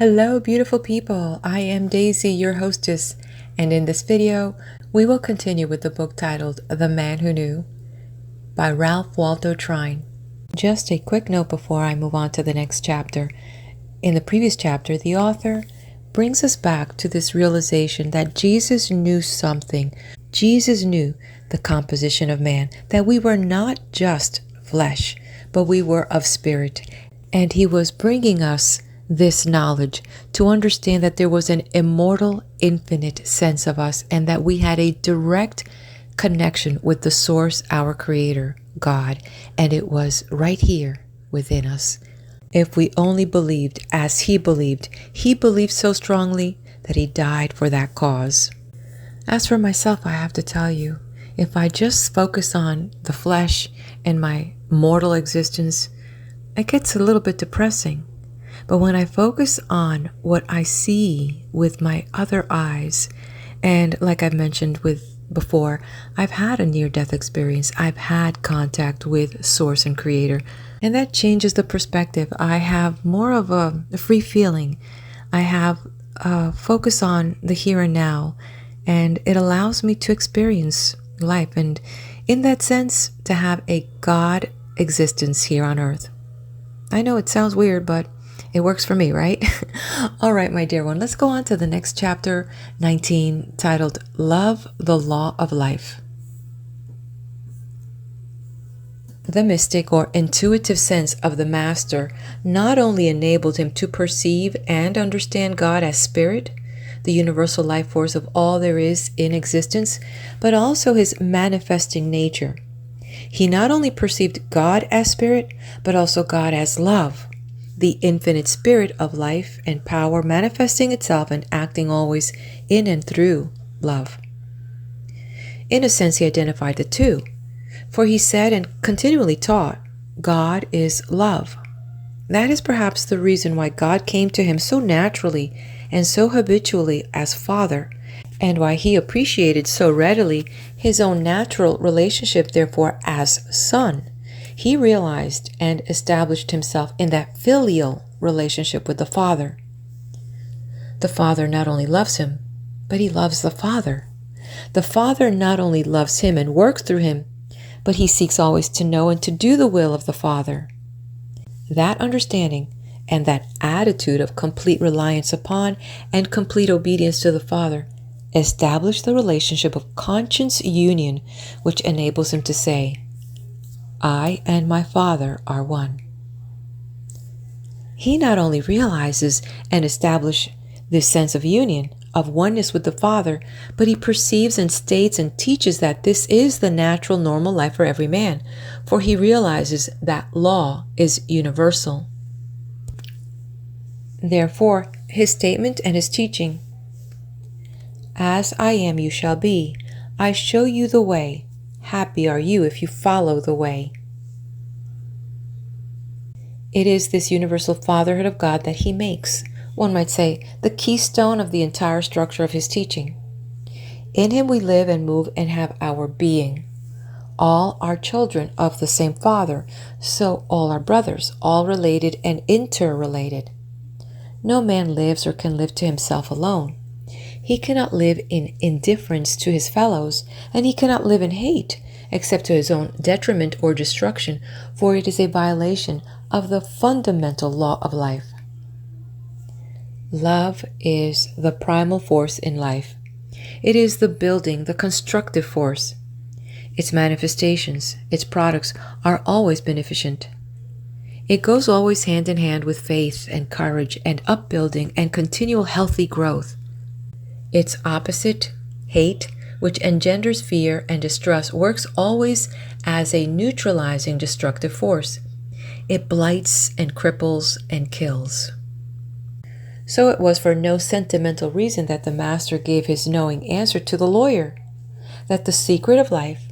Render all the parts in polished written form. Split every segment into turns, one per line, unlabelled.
Hello, beautiful people. I am Daisy, your hostess, and in this video, we will continue with the book titled The Man Who Knew by Ralph Waldo Trine. Just a quick note before I move on to the next chapter. In the previous chapter, the author brings us back to this realization that Jesus knew something. Jesus knew the composition of man, that we were not just flesh, but we were of spirit. And he was bringing us this knowledge to understand that there was an immortal, infinite sense of us, and that we had a direct connection with the source, our creator, God, and it was right here within us. If we only believed as he believed so strongly that he died for that cause. As for myself, I have to tell you, if I just focus on the flesh and my mortal existence, it gets a little bit depressing. But when I focus on what I see with my other eyes, and like I've mentioned before, I've had a near-death experience. I've had contact with Source and Creator, and that changes the perspective. I have more of a free feeling. I have a focus on the here and now, and it allows me to experience life, and in that sense, to have a God existence here on earth. I know it sounds weird, but it works for me, right? All right, my dear one, let's go on to the next chapter, 19, titled Love, the Law of Life. The mystic or intuitive sense of the master not only enabled him to perceive and understand God as spirit, the universal life force of all there is in existence, but also his manifesting nature. He not only perceived God as spirit, but also God as love, the infinite spirit of life and power manifesting itself and acting always in and through love. In a sense, he identified the two, for he said and continually taught, God is love. That is perhaps the reason why God came to him so naturally and so habitually as Father, and why he appreciated so readily his own natural relationship, therefore, as Son. He realized and established himself in that filial relationship with the Father. The Father not only loves him, but he loves the Father. The Father not only loves him and works through him, but he seeks always to know and to do the will of the Father. That understanding and that attitude of complete reliance upon and complete obedience to the Father establish the relationship of conscience union, which enables him to say, I and my Father are one. He not only realizes and establishes this sense of union, of oneness with the Father, but he perceives and states and teaches that this is the natural, normal life for every man, for he realizes that law is universal. Therefore, his statement and his teaching, as I am, you shall be. I show you the way. Happy are you if you follow the way. It is this universal fatherhood of God that he makes, one might say, the keystone of the entire structure of his teaching. In him we live and move and have our being. All are children of the same Father, so all are brothers, all related and interrelated. No man lives or can live to himself alone. He cannot live in indifference to his fellows, and he cannot live in hate, except to his own detriment or destruction, for it is a violation of the fundamental law of life. Love is the primal force in life. It is the building, the constructive force. Its manifestations, its products are always beneficent. It goes always hand in hand with faith and courage and upbuilding and continual healthy growth. Its opposite, hate, which engenders fear and distrust, works always as a neutralizing destructive force. It blights and cripples and kills. So it was for no sentimental reason that the master gave his knowing answer to the lawyer, that the secret of life,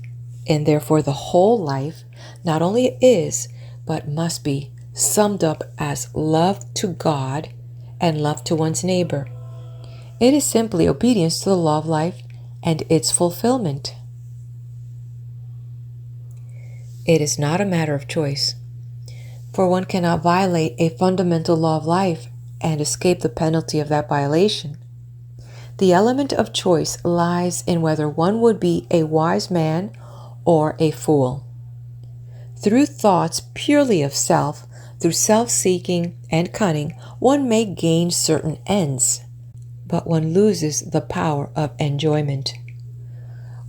and therefore the whole life, not only is, but must be summed up as love to God and love to one's neighbor. It is simply obedience to the law of life and its fulfillment. It is not a matter of choice, for one cannot violate a fundamental law of life and escape the penalty of that violation. The element of choice lies in whether one would be a wise man or a fool. Through thoughts purely of self, through self-seeking and cunning, one may gain certain ends, but one loses the power of enjoyment.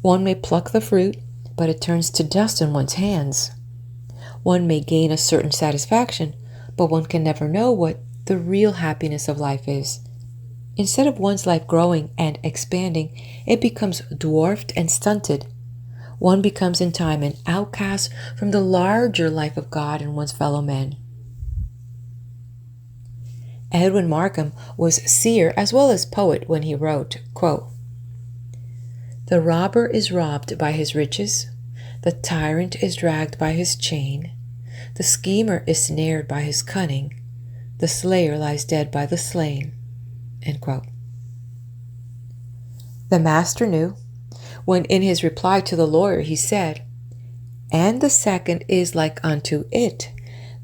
One may pluck the fruit, but it turns to dust in one's hands. One may gain a certain satisfaction, but one can never know what the real happiness of life is. Instead of one's life growing and expanding, it becomes dwarfed and stunted. One becomes in time an outcast from the larger life of God and one's fellow men. Edwin Markham was seer as well as poet when he wrote, quote, "The robber is robbed by his riches, the tyrant is dragged by his chain, the schemer is snared by his cunning, the slayer lies dead by the slain." End quote. The master knew when in his reply to the lawyer he said, "And the second is like unto it,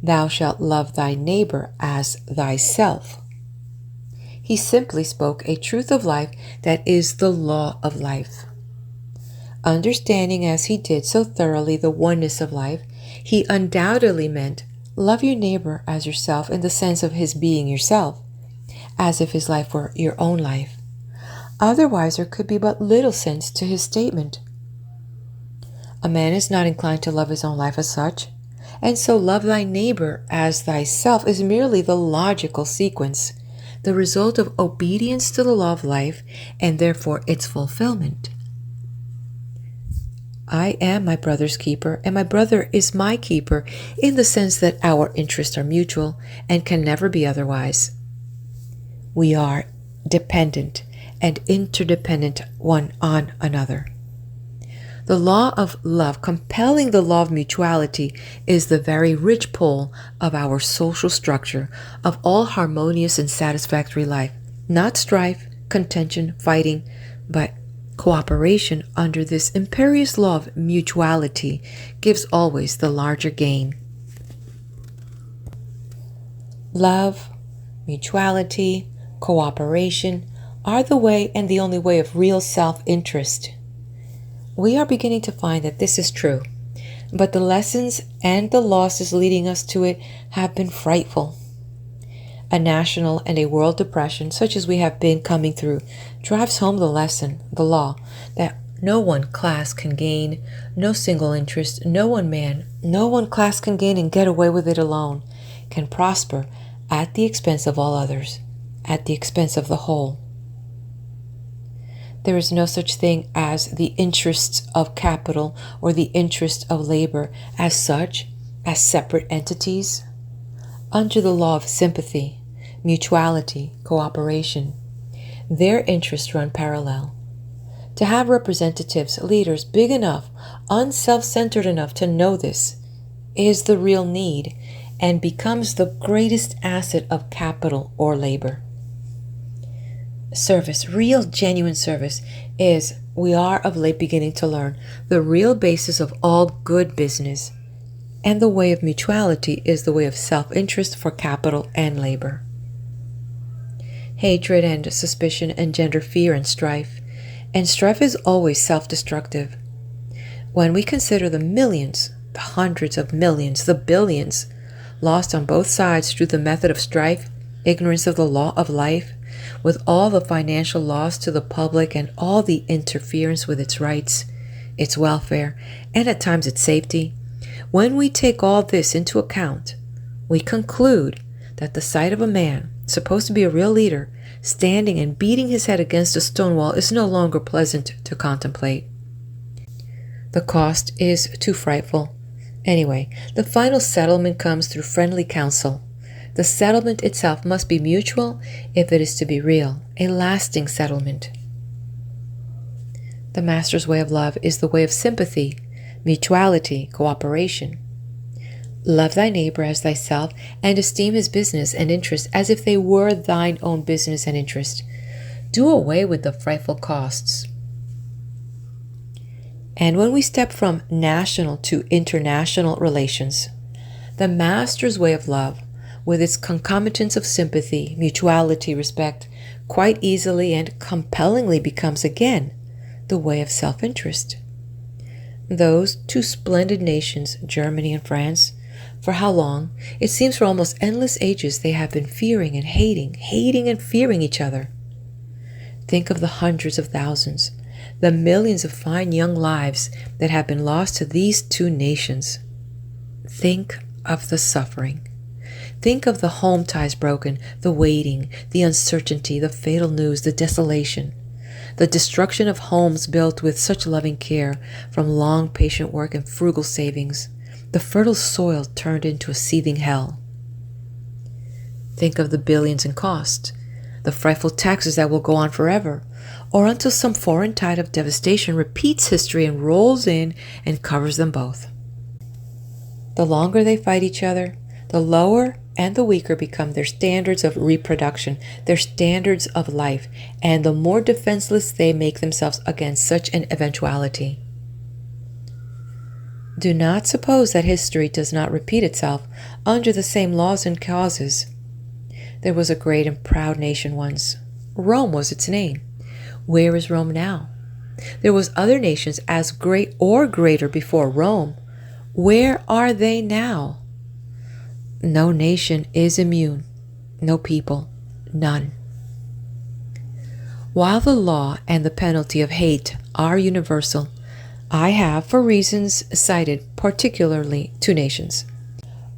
thou shalt love thy neighbor as thyself." He simply spoke a truth of life that is the law of life. Understanding as he did so thoroughly the oneness of life, he undoubtedly meant love your neighbor as yourself in the sense of his being yourself, as if his life were your own life. Otherwise, there could be but little sense to his statement. A man is not inclined to love his own life as such, and so love thy neighbor as thyself is merely the logical sequence, the result of obedience to the law of life, and therefore its fulfillment. I am my brother's keeper, and my brother is my keeper, in the sense that our interests are mutual and can never be otherwise. We are dependent and interdependent one on another. The law of love, compelling the law of mutuality, is the very rich pole of our social structure of all harmonious and satisfactory life. Not strife, contention, fighting, but cooperation under this imperious law of mutuality gives always the larger gain. Love, mutuality, cooperation are the way and the only way of real self-interest. We are beginning to find that this is true, but the lessons and the losses leading us to it have been frightful. A national and a world depression, such as we have been coming through, drives home the lesson, the law, that no one class can gain, no single interest, no one man, no one class can gain and get away with it alone, can prosper at the expense of all others, at the expense of the whole. There is no such thing as the interests of capital or the interests of labor as such, as separate entities. Under the law of sympathy, mutuality, cooperation, their interests run parallel. To have representatives, leaders big enough, unself-centered enough to know this is the real need and becomes the greatest asset of capital or labor. Service, real genuine service, is, we are of late beginning to learn, the real basis of all good business. And the way of mutuality is the way of self-interest for capital and labor. Hatred and suspicion engender fear and strife is always self-destructive. When we consider the millions, the hundreds of millions, the billions, lost on both sides through the method of strife, ignorance of the law of life, with all the financial loss to the public and all the interference with its rights, its welfare, and at times its safety, when we take all this into account, we conclude that the sight of a man, supposed to be a real leader, standing and beating his head against a stone wall is no longer pleasant to contemplate. The cost is too frightful. Anyway, the final settlement comes through friendly counsel. The settlement itself must be mutual if it is to be real, a lasting settlement. The Master's way of love is the way of sympathy, mutuality, cooperation. Love thy neighbor as thyself, and esteem his business and interest as if they were thine own business and interest. Do away with the frightful costs. And when we step from national to international relations, the Master's way of love, with its concomitants of sympathy, mutuality, respect, quite easily and compellingly becomes again the way of self-interest. Those two splendid nations, Germany and France, for how long? It seems for almost endless ages they have been fearing and hating and fearing each other. Think of the hundreds of thousands, the millions of fine young lives that have been lost to these two nations. Think of the suffering. Think of the home ties broken, the waiting, the uncertainty, the fatal news, the desolation, the destruction of homes built with such loving care from long patient work and frugal savings, the fertile soil turned into a seething hell. Think of the billions in cost, the frightful taxes that will go on forever, or until some foreign tide of devastation repeats history and rolls in and covers them both. The longer they fight each other, the lower and the weaker become their standards of reproduction, their standards of life, and the more defenseless they make themselves against such an eventuality. Do not suppose that history does not repeat itself under the same laws and causes. There was a great and proud nation once. Rome was its name. Where is Rome now? There was other nations as great or greater before Rome. Where are they now? No nation is immune. No people. None. While the law and the penalty of hate are universal, I have, for reasons cited, particularly two nations.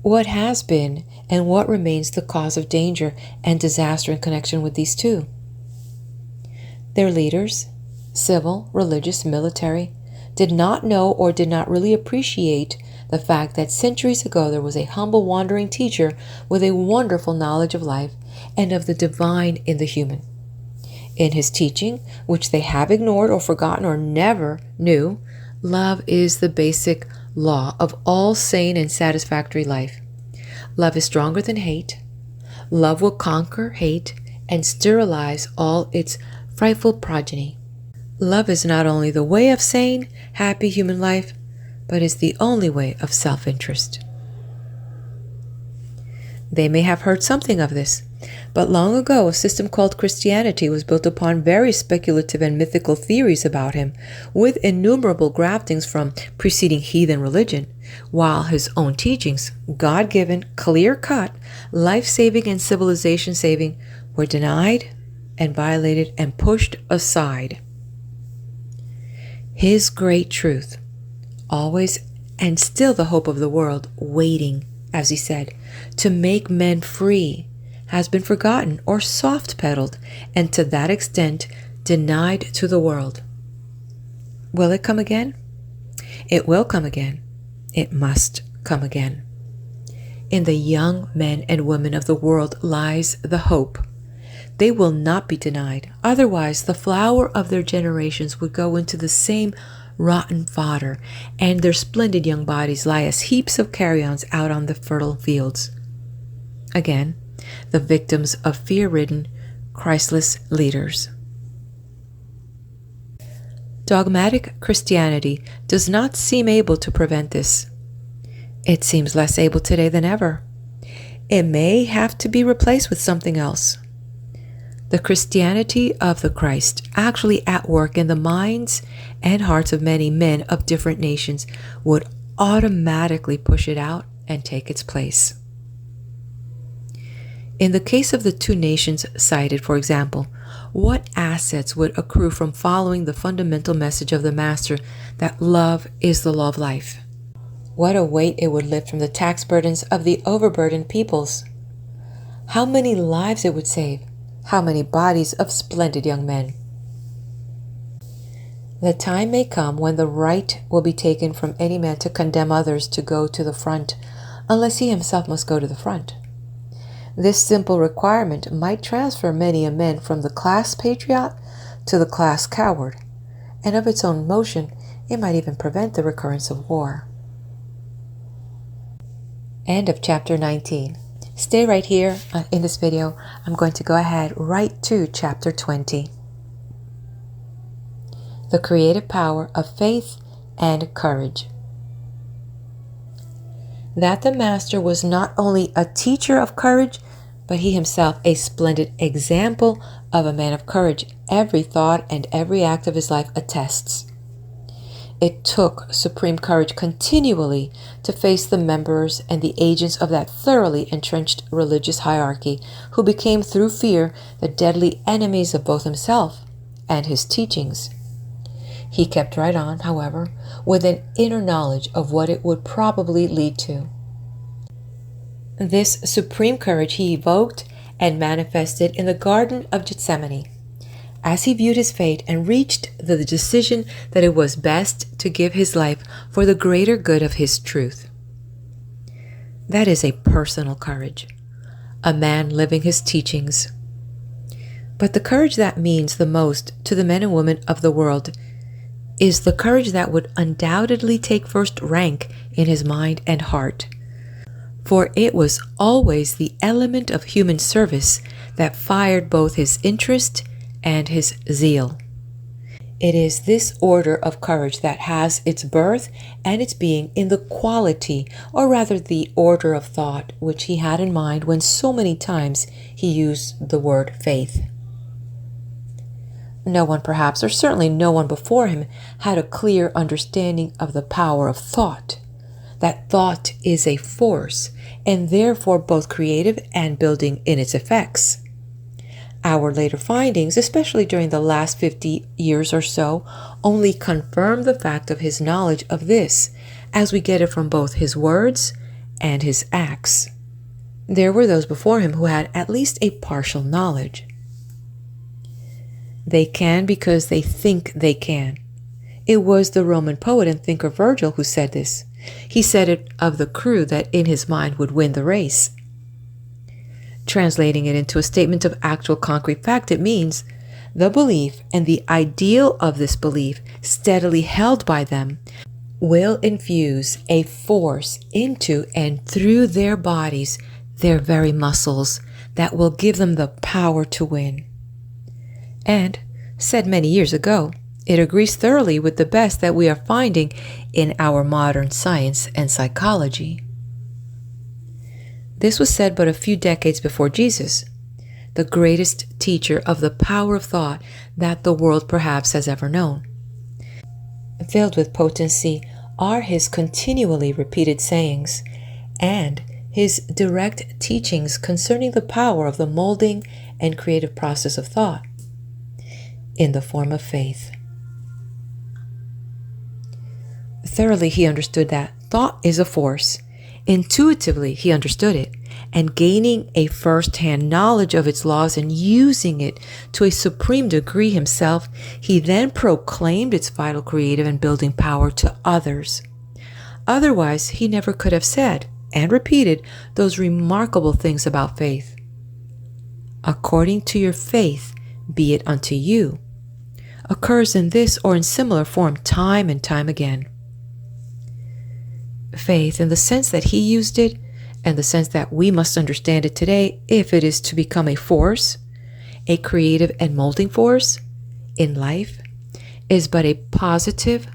What has been and what remains the cause of danger and disaster in connection with these two? Their leaders, civil, religious, military, did not know or did not really appreciate the fact that centuries ago there was a humble wandering teacher with a wonderful knowledge of life and of the divine in the human. In his teaching, which they have ignored or forgotten or never knew, love is the basic law of all sane and satisfactory life. Love is stronger than hate. Love will conquer hate and sterilize all its frightful progeny. Love is not only the way of sane, happy human life, but is the only way of self-interest. They may have heard something of this, but long ago a system called Christianity was built upon very speculative and mythical theories about him, with innumerable graftings from preceding heathen religion, while his own teachings, God-given, clear-cut, life-saving and civilization-saving, were denied and violated and pushed aside. His great truth, always and still the hope of the world, waiting, as he said, to make men free, has been forgotten or soft-pedaled, and to that extent denied to the world. Will it come again? It will come again. It must come again. In the young men and women of the world lies the hope. They will not be denied. Otherwise, the flower of their generations would go into the same rotten fodder, and their splendid young bodies lie as heaps of carrions out on the fertile fields. Again, the victims of fear-ridden, Christless leaders. Dogmatic Christianity does not seem able to prevent this. It seems less able today than ever. It may have to be replaced with something else. The Christianity of the Christ, actually at work in the minds and hearts of many men of different nations, would automatically push it out and take its place. In the case of the two nations cited, for example, what assets would accrue from following the fundamental message of the Master that love is the law of life? What a weight it would lift from the tax burdens of the overburdened peoples! How many lives it would save! How many bodies of splendid young men! The time may come when the right will be taken from any man to condemn others to go to the front, unless he himself must go to the front. This simple requirement might transfer many a man from the class patriot to the class coward, and of its own motion, it might even prevent the recurrence of war. End of chapter 19. Stay right here in this video. I'm going to go ahead right to chapter 20. The creative power of faith and courage. that the master was not only a teacher of courage, but he himself a splendid example of a man of courage. Every thought and every act of his life attests. It took supreme courage continually to face the members and the agents of that thoroughly entrenched religious hierarchy, who became through fear the deadly enemies of both himself and his teachings. He kept right on, however, with an inner knowledge of what it would probably lead to. This supreme courage he evoked and manifested in the Garden of Gethsemane, as he viewed his fate and reached the decision that it was best to give his life for the greater good of his truth. That is a personal courage, a man living his teachings. But the courage that means the most to the men and women of the world is the courage that would undoubtedly take first rank in his mind and heart. For it was always the element of human service that fired both his interest and his zeal. It is this order of courage that has its birth and its being in the quality, or rather the order of thought, which he had in mind when so many times he used the word faith. No one perhaps, or certainly no one before him, had a clear understanding of the power of thought. That thought is a force, and therefore both creative and building in its effects. Our later findings, especially during the last 50 years or so, only confirm the fact of his knowledge of this, as we get it from both his words and his acts. There were those before him who had at least a partial knowledge. They can because they think they can. It was the Roman poet and thinker Virgil who said this. He said it of the crew that in his mind would win the race. Translating it into a statement of actual concrete fact, it means the belief and the ideal of this belief, steadily held by them, will infuse a force into and through their bodies, their very muscles, that will give them the power to win. And, said many years ago, it agrees thoroughly with the best that we are finding in our modern science and psychology. This was said but a few decades before Jesus, the greatest teacher of the power of thought that the world perhaps has ever known. Filled with potency are his continually repeated sayings and his direct teachings concerning the power of the molding and creative process of thought in the form of faith. Thoroughly he understood that thought is a force. Intuitively he understood it, and gaining a first-hand knowledge of its laws and using it to a supreme degree himself, he then proclaimed its vital creative and building power to others. Otherwise, he never could have said and repeated those remarkable things about faith. According to your faith, be it unto you, occurs in this or in similar form time and time again. Faith, in the sense that he used it, and the sense that we must understand it today, if it is to become a force, a creative and molding force in life, is but a positive,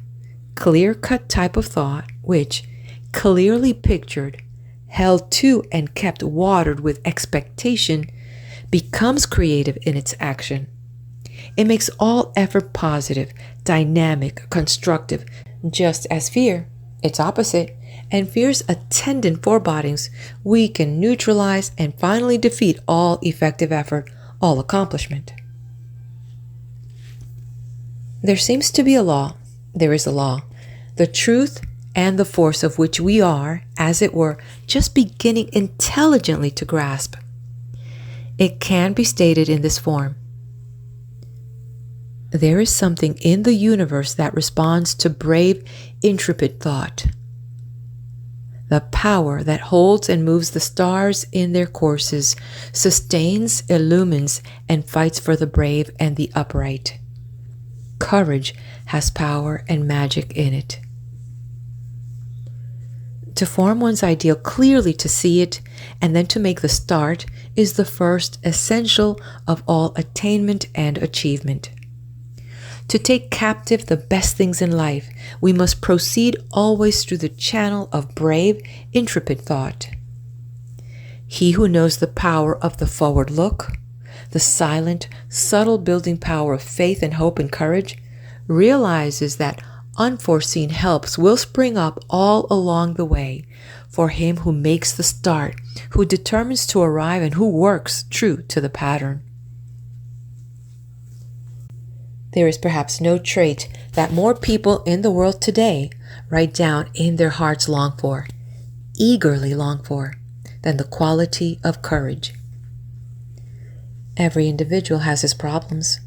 clear-cut type of thought which, clearly pictured, held to and kept watered with expectation, becomes creative in its action. It makes all effort positive, dynamic, constructive, just as fear, its opposite, and fear's attendant forebodings weaken, neutralize, and finally defeat all effective effort, all accomplishment. There seems to be a law. There is a law. The truth and the force of which we are, as it were, just beginning intelligently to grasp. It can be stated in this form. There is something in the universe that responds to brave, intrepid thought. The power that holds and moves the stars in their courses, sustains, illumines, and fights for the brave and the upright. Courage has power and magic in it. To form one's ideal clearly, to see it, and then to make the start, is the first essential of all attainment and achievement. To take captive the best things in life, we must proceed always through the channel of brave, intrepid thought. He who knows the power of the forward look, the silent, subtle building power of faith and hope and courage, realizes that unforeseen helps will spring up all along the way for him who makes the start, who determines to arrive, and who works true to the pattern. There is perhaps no trait that more people in the world today right down in their hearts long for, eagerly long for, than the quality of courage. Every individual has his problems.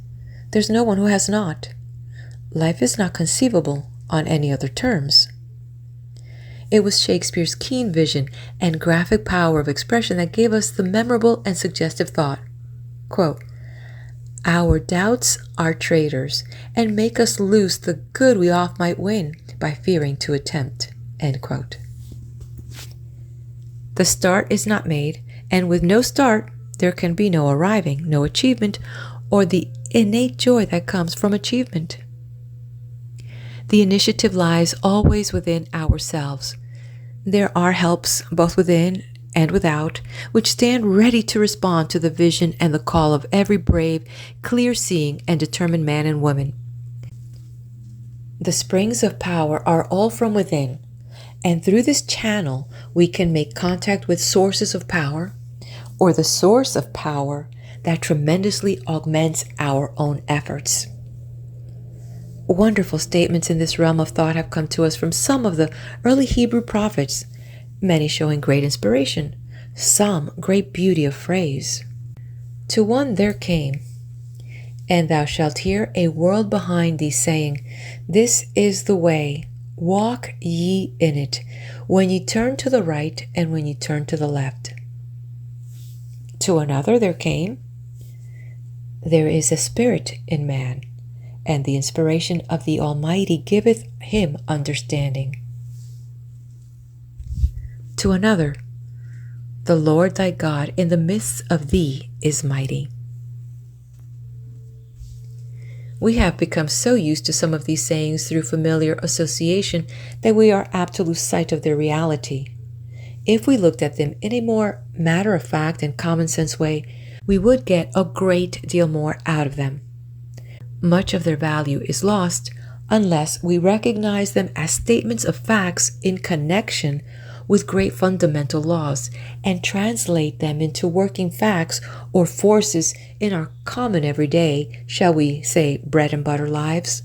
There's no one who has not. Life is not conceivable on any other terms. It was Shakespeare's keen vision and graphic power of expression that gave us the memorable and suggestive thought, quote, "Our doubts are traitors, and make us lose the good we oft might win by fearing to attempt." End quote. The start is not made, and with no start, there can be no arriving, no achievement, or the innate joy that comes from achievement. The initiative lies always within ourselves. There are helps both within and without, which stand ready to respond to the vision and the call of every brave, clear-seeing, and determined man and woman. The springs of power are all from within, and through this channel we can make contact with sources of power, or the source of power that tremendously augments our own efforts. Wonderful statements in this realm of thought have come to us from some of the early Hebrew prophets, many showing great inspiration, some great beauty of phrase. To one there came, "And thou shalt hear a world behind thee saying, This is the way, walk ye in it, when ye turn to the right and when ye turn to the left." To another there came, "There is a spirit in man, and the inspiration of the Almighty giveth him understanding." To another, "The Lord thy God in the midst of thee is mighty." We have become so used to some of these sayings through familiar association that we are apt to lose sight of their reality. If we looked at them in a more matter-of-fact and common-sense way, we would get a great deal more out of them. Much of their value is lost unless we recognize them as statements of facts in connection with great fundamental laws and translate them into working facts or forces in our common everyday, shall we say, bread and butter lives.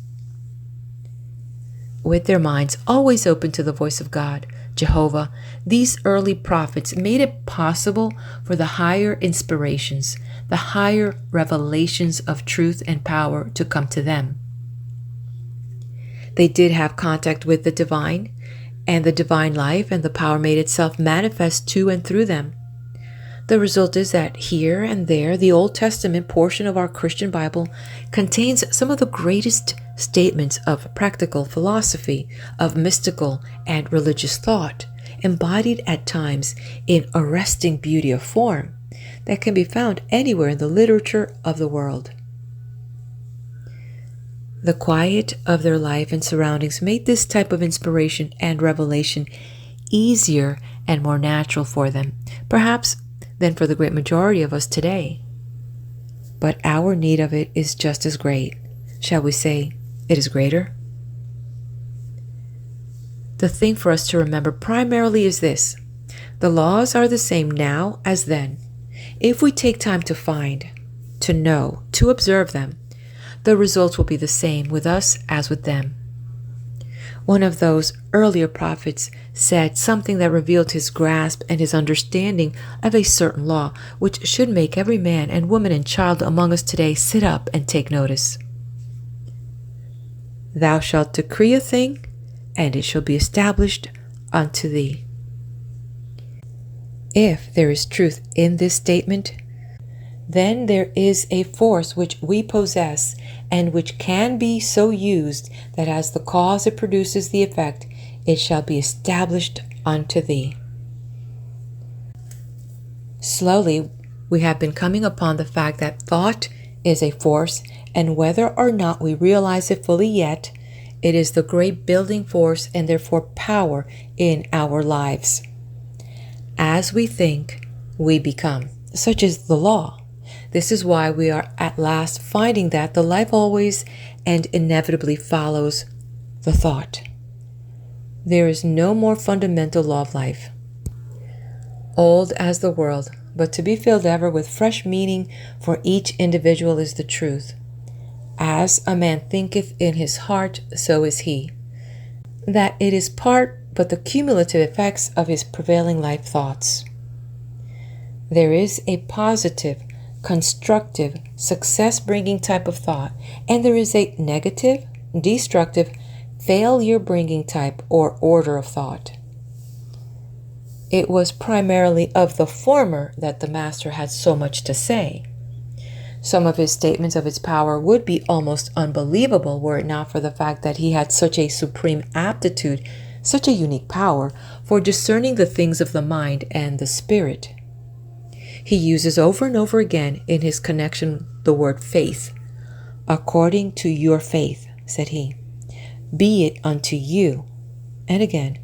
With their minds always open to the voice of God, Jehovah, these early prophets made it possible for the higher inspirations, the higher revelations of truth and power to come to them. They did have contact with the divine, and the divine life and the power made itself manifest to and through them. The result is that here and there, the Old Testament portion of our Christian Bible contains some of the greatest statements of practical philosophy, of mystical and religious thought, embodied at times in arresting beauty of form that can be found anywhere in the literature of the world. The quiet of their life and surroundings made this type of inspiration and revelation easier and more natural for them, perhaps, than for the great majority of us today. But our need of it is just as great. Shall we say, it is greater? The thing for us to remember primarily is this: the laws are the same now as then. If we take time to find, to know, to observe them, the results will be the same with us as with them. One of those earlier prophets said something that revealed his grasp and his understanding of a certain law, which should make every man and woman and child among us today sit up and take notice. "Thou shalt decree a thing, and it shall be established unto thee." If there is truth in this statement, then there is a force which we possess and which can be so used that as the cause it produces the effect, it shall be established unto thee. Slowly, we have been coming upon the fact that thought is a force, and whether or not we realize it fully yet, it is the great building force and therefore power in our lives. As we think, we become. Such is the law. This is why we are at last finding that the life always and inevitably follows the thought. There is no more fundamental law of life, old as the world, but to be filled ever with fresh meaning for each individual is the truth. As a man thinketh in his heart, so is he. That it is part but the cumulative effects of his prevailing life thoughts. There is a positive, constructive, success-bringing type of thought, and there is a negative, destructive, failure-bringing type or order of thought. It was primarily of the former that the master had so much to say. Some of his statements of its power would be almost unbelievable were it not for the fact that he had such a supreme aptitude, such a unique power for discerning the things of the mind and the spirit. He uses over and over again in his connection the word faith. According to your faith, said he, be it unto you. And again,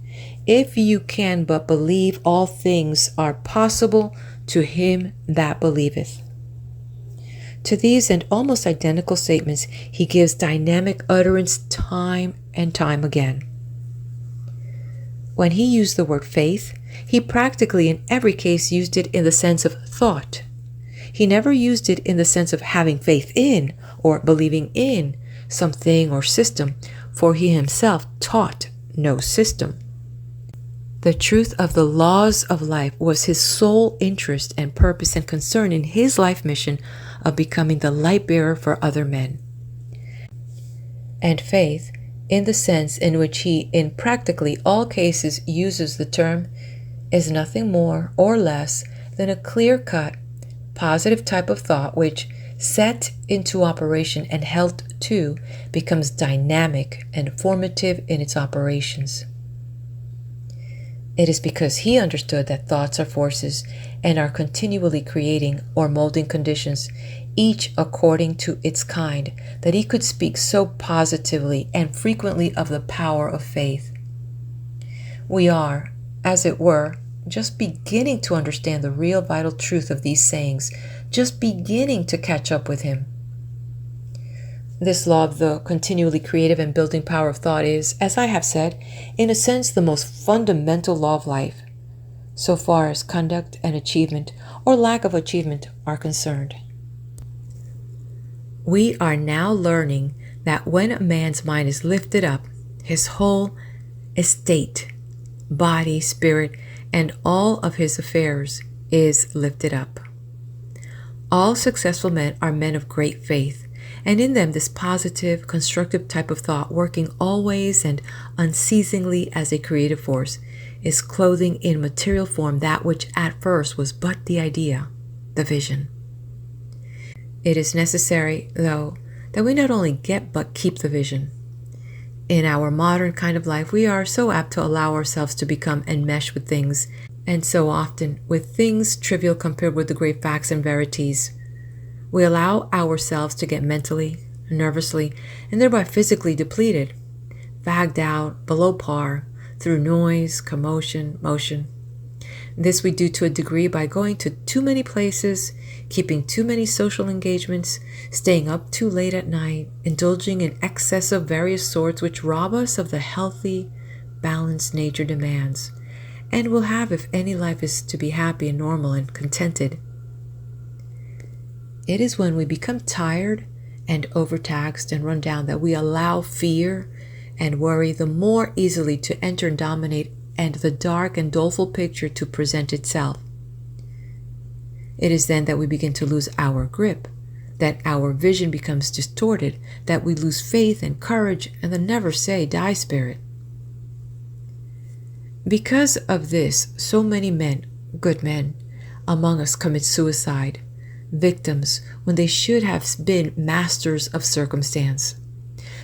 if you can but believe, all things are possible to him that believeth. To these and almost identical statements, he gives dynamic utterance time and time again. When he used the word faith, he practically in every case used it in the sense of thought. He never used it in the sense of having faith in or believing in something or system, for he himself taught no system. The truth of the laws of life was his sole interest and purpose and concern in his life mission of becoming the light bearer for other men. And faith, in the sense in which he in practically all cases uses the term, is nothing more or less than a clear-cut, positive type of thought which, set into operation and held to, becomes dynamic and formative in its operations. It is because he understood that thoughts are forces and are continually creating or molding conditions, each according to its kind, that he could speak so positively and frequently of the power of faith. We are, as it were, just beginning to understand the real vital truth of these sayings, just beginning to catch up with him. This law of the continually creative and building power of thought is, as I have said, in a sense the most fundamental law of life, so far as conduct and achievement or lack of achievement are concerned. We are now learning that when a man's mind is lifted up, his whole estate, body, spirit, and all of his affairs is lifted up. All successful men are men of great faith, and in them this positive, constructive type of thought, working always and unceasingly as a creative force, is clothing in material form that which at first was but the idea, the vision. It is necessary, though, that we not only get but keep the vision. In our modern kind of life, we are so apt to allow ourselves to become enmeshed with things, and so often with things trivial compared with the great facts and verities. We allow ourselves to get mentally, nervously, and thereby physically depleted, fagged out, below par, through noise, commotion, motion. This we do to a degree by going to too many places, keeping too many social engagements, staying up too late at night, indulging in excess of various sorts which rob us of the healthy, balanced nature demands, and will have if any life is to be happy and normal and contented. It is when we become tired and overtaxed and run down that we allow fear and worry the more easily to enter and dominate, and the dark and doleful picture to present itself. It is then that we begin to lose our grip, that our vision becomes distorted, that we lose faith and courage and the never say die spirit. Because of this, so many men, good men, among us commit suicide, victims when they should have been masters of circumstance.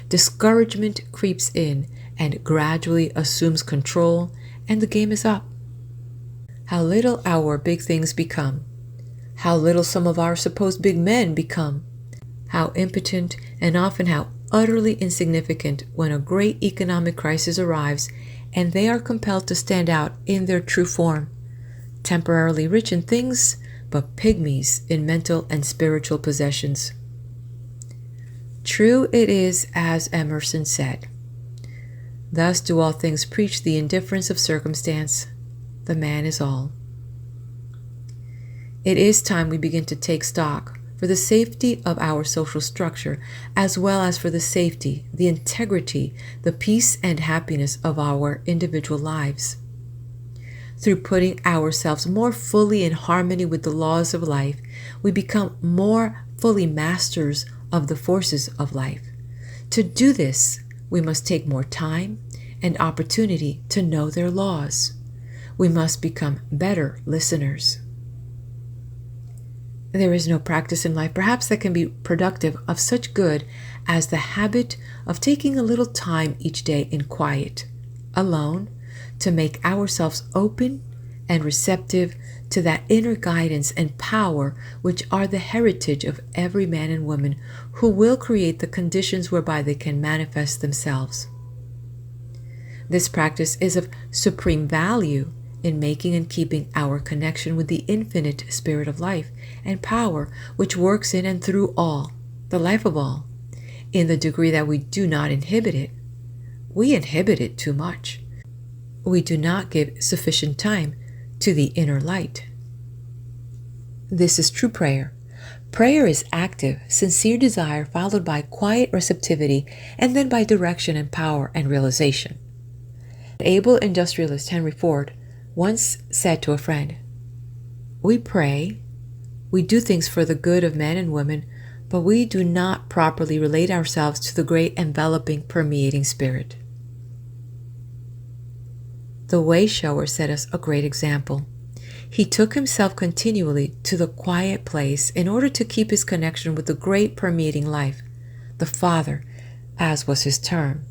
Discouragement creeps in and gradually assumes control, and the game is up. How little our big things become. How little some of our supposed big men become. how impotent, and often how utterly insignificant when a great economic crisis arrives and they are compelled to stand out in their true form, temporarily rich in things, but pygmies in mental and spiritual possessions. True it is as Emerson said, "Thus do all things preach the indifference of circumstance. The man is all." It is time we begin to take stock for the safety of our social structure, as well as for the safety, the integrity, the peace and happiness of our individual lives. Through putting ourselves more fully in harmony with the laws of life, we become more fully masters of the forces of life. To do this, we must take more time and opportunity to know their laws. We must become better listeners. There is no practice in life, perhaps, that can be productive of such good as the habit of taking a little time each day in quiet, alone, to make ourselves open and receptive to that inner guidance and power which are the heritage of every man and woman who will create the conditions whereby they can manifest themselves. This practice is of supreme value in making and keeping our connection with the infinite spirit of life and power which works in and through all, the life of all. In the degree that we do not inhibit it, we inhibit it too much. We do not give sufficient time to the inner light. This is true prayer. Prayer is active, sincere desire followed by quiet receptivity and then by direction and power and realization. Able industrialist Henry Ford once said to a friend, "We pray, we do things for the good of men and women, but we do not properly relate ourselves to the great enveloping, permeating spirit." The way shower set us a great example. He took himself continually to the quiet place in order to keep his connection with the great permeating life, the Father, as was his term.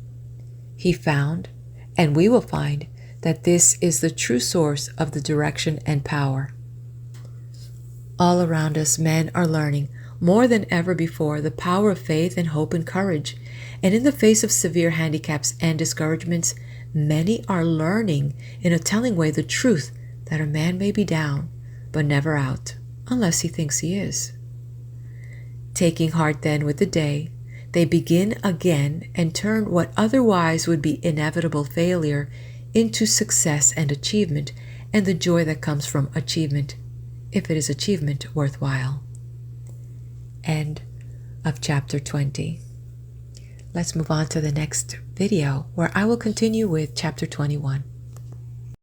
He found, and we will find, that this is the true source of the direction and power. All around us, men are learning more than ever before the power of faith and hope and courage. And in the face of severe handicaps and discouragements, many are learning in a telling way the truth that a man may be down, but never out, unless he thinks he is. Taking heart then with the day, they begin again and turn what otherwise would be inevitable failure into success and achievement, and the joy that comes from achievement, if it is achievement worthwhile. End of chapter 20. Let's move on to the next video, where I will continue with chapter 21.